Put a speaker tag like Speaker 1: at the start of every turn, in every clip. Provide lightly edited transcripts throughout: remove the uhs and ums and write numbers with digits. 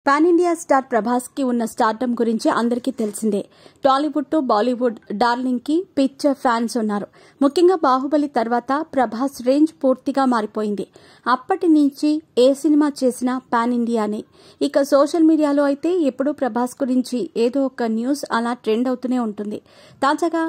Speaker 1: Pan India star Prabhas కి ఉన్న stardom గురించి అందరికీ తెలిసిందే. టాలీవుడ్ టు బాలీవుడ్ డార్లింగ్ కి పిచ్చ ఫ్యాన్స్ ఉన్నారు. ముఖ్యంగా బాహుబలి తర్వాత ప్రభాస్ రేంజ్ పూర్తిగా మారిపోయింది. అప్పటి నుంచి ఏ సినిమా చేసినా పాన్ ఇండియానే. ఇక సోషల్ మీడియాలో అయితే ఎప్పుడూ ప్రభాస్ గురించి ఏదో ఒక న్యూస్ అలా ట్రెండ్ అవుతూనే ఉంటుంది. తాజాగా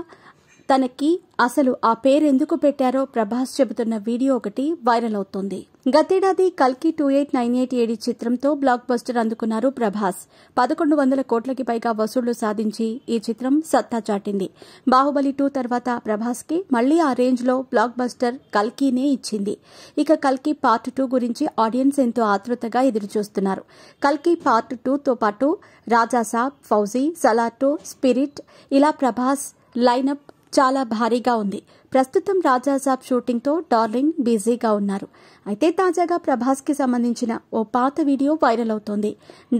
Speaker 1: తనకి అసలు ఆ పేరు ఎందుకు పెట్టారో ప్రభాస్ చెబుతున్న వీడియో ఒకటి వైరల్ అవుతోంది. గతేడాది కల్కి 2898 ఏడి చిత్రంతో బ్లాక్ బస్టర్ అందుకున్నారు ప్రభాస్. 1100 కోట్లకి పైగా వసూళ్లు సాధించి ఈ చిత్రం సత్తా చాటింది. బాహుబలి 2 తర్వాత ప్రభాస్ కి మళ్లీ ఆ రేంజ్ లో బ్లాక్ బస్టర్ కల్కినే ఇచ్చింది. ఇక కల్కి పార్ట్ 2 గురించి ఆడియన్స్ ఎంతో ఆతృతగా ఎదురుచూస్తున్నారు. కల్కి పార్ట్ 2 తో పాటు రాజాసాబ్, ఫౌజీ, సలార్ 2, స్పిరిట్ ఇలా ప్రభాస్ లైనప్ చాలా భారీగా ఉంది. ప్రస్తుతం రాజాసాబ్ షూటింగ్ తో డార్లింగ్ బిజీగా ఉన్నారు. అయితే తాజాగా ప్రభాస్ కి సంబంధించిన ఓ పాత వీడియో వైరల్ అవుతోంది.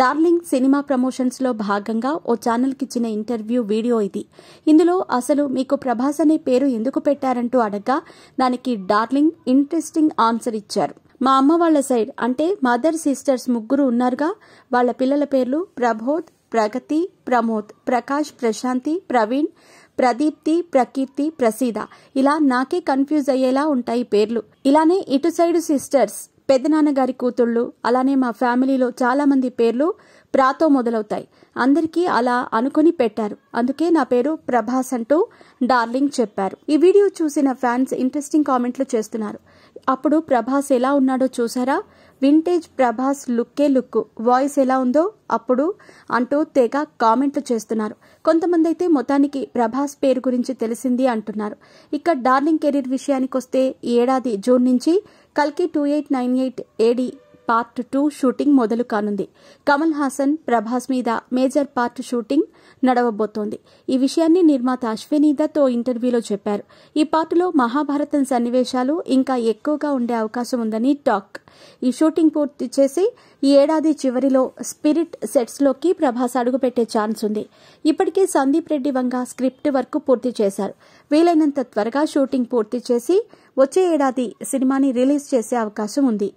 Speaker 1: డార్లింగ్ సినిమా ప్రమోషన్స్ లో భాగంగా ఓ ఛానల్ కి ఇచ్చిన ఇంటర్వ్యూ వీడియో ఇది. ఇందులో అసలు మీకు ప్రభాస్ అనే పేరు ఎందుకు పెట్టారంటూ అడగ్గా దానికి డార్లింగ్ ఇంట్రెస్టింగ్ ఆన్సర్ ఇచ్చారు. మా అమ్మ వాళ్ల సైడ్ అంటే మదర్ సిస్టర్స్ ముగ్గురు ఉన్నారుగా, వాళ్ల పిల్లల పేర్లు ప్రభోద్, ప్రగతి, ప్రమోద్, ప్రకాష్, ప్రశాంతి, ప్రవీణ్, ప్రదీప్తి, ప్రకీర్తి, ప్రసీద ఇలా నాకే కన్ఫ్యూజ్ అయ్యేలా ఉంటాయి పేర్లు. ఇలానే ఇటు సైడ్ సిస్టర్స్, పెద్దనాన్నగారి కూతుళ్లు, అలానే మా ఫ్యామిలీలో చాలా మంది పేర్లు ప్రాతో మొదలవుతాయి. అందరికీ అలా అనుకుని పెట్టారు. అందుకే నా పేరు ప్రభాస్ అంటూ డార్లింగ్ చెప్పారు. ఈ వీడియో చూసిన ఫ్యాన్స్ ఇంట్రెస్టింగ్ కామెంట్లు చేస్తున్నారు. అప్పుడు ప్రభాస్ ఎలా ఉన్నాడో చూసారా, వింటేజ్ ప్రభాస్ లుక్కే లుక్, వాయిస్ ఎలా ఉందో అప్పుడు అంటూ తెగ కామెంట్లు చేస్తున్నారు. కొంతమంది అయితే మొత్తానికి ప్రభాస్ పేరు గురించి తెలిసింది అంటున్నారు. ఇక డార్లింగ్ కెరీర్ విషయానికొస్తే ఈ ఏడాది జూన్ నుంచి కల్కి 2898 ఏడి పార్ట్ 2 షూటింగ్ మొదలు కానుంది. కమల్ హాసన్, ప్రభాస్ మీద మేజర్ పార్ట్ షూటింగ్ నడవబోతోంది. ఈ విషయాన్ని నిర్మాత అశ్వినీ దత్ ఓ ఇంటర్వ్యూలో చెప్పారు. ఈ పార్టులో మహాభారతం సన్నివేశాలు ఇంకా ఎక్కువగా ఉండే అవకాశం ఉందని టాక్. ఈ షూటింగ్ పూర్తి చేసి ఈ ఏడాది చివరిలో స్పిరిట్ సెట్స్ లోకి ప్రభాస్ అడుగుపెట్టే ఛాన్స్ ఉంది. ఇప్పటికే సందీప్ రెడ్డి వంగ స్క్రిప్ట్ వర్క్ పూర్తి చేశారు. వీలైనంత త్వరగా షూటింగ్ పూర్తి చేసి వచ్చే ఏడాది సినిమాని రిలీజ్ చేసే అవకాశం ఉంది.